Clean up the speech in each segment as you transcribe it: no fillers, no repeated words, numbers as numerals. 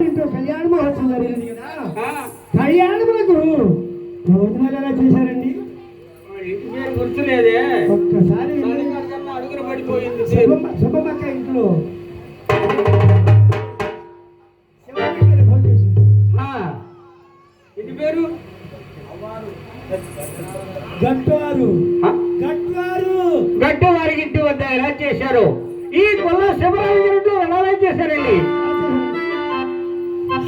కళ్యాణ మహోత్సవం జరిగింది కదా, కళ్యాణములకు భోజనాలు ఎలా చేశారండి? గుర్తులేదే, ఒక్కసారి అడుగులు పడిపోయింది. శుభమక్క ఇంట్లో ఇంటి పేరు గట్వారు. గట్టవారికి ఇంటి వద్ద ఎలా చేశారు? ఈ కొల్ల శివరాజు ఎలా చేశారండి?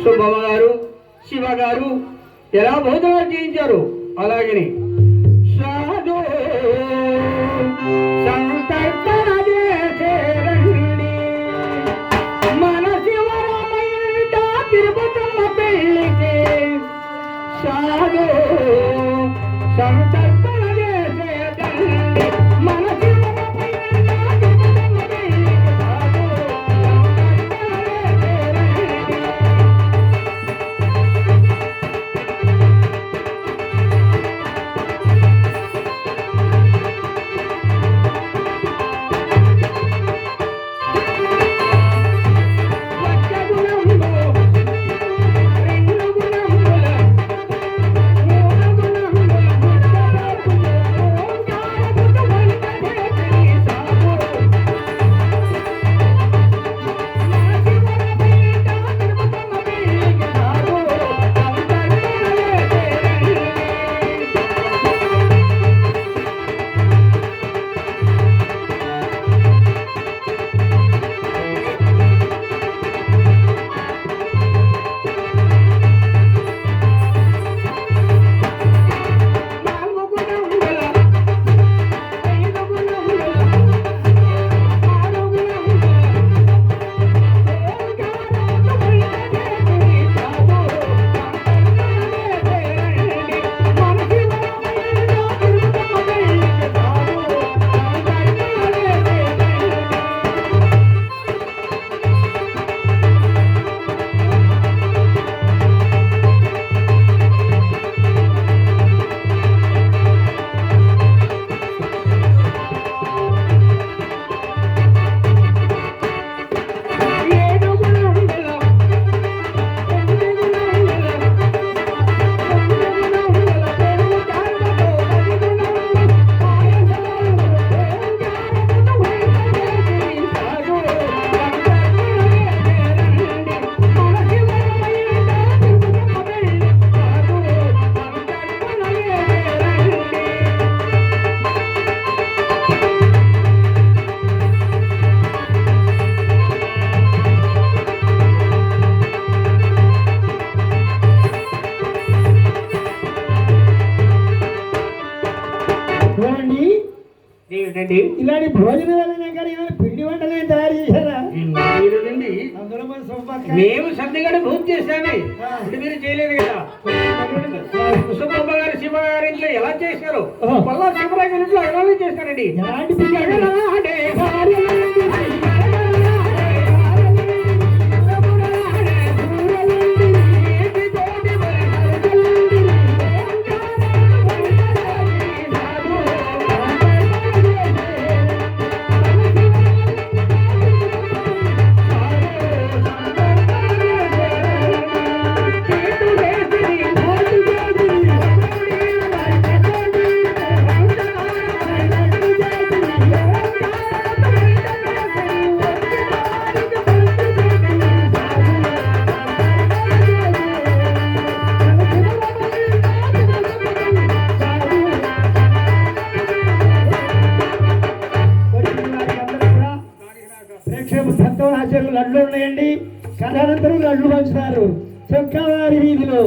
సుబ్బమ్మ గారు, శివ గారు ఎలా భోజనాలు చేయించారు? అలాగని సాధు సంతర్పణ చేసేరండి. మన శివరామయ్య తిరుపతమ్మ పెళ్ళికి సాధు సంతర్పణ చేసేదండి. మన ఇలాంటి భోజనాలు కానీ పిండి వంటలు తయారు చేశారా? మేము సందిగడ భూమి చేశామే, మీరు చేయలేదు కదా. సుబ్బమ్మ గారు, శివ గారి ఇంట్లో ఎలా చేశారు? మళ్ళా శివరాజు ఇంట్లో ఎలా చేశారండి? ఎలాంటి లడ్లు ఉన్నాయండి. కథానంతరం లడ్లు పంచుతారు చొక్కావారి వీధిలో.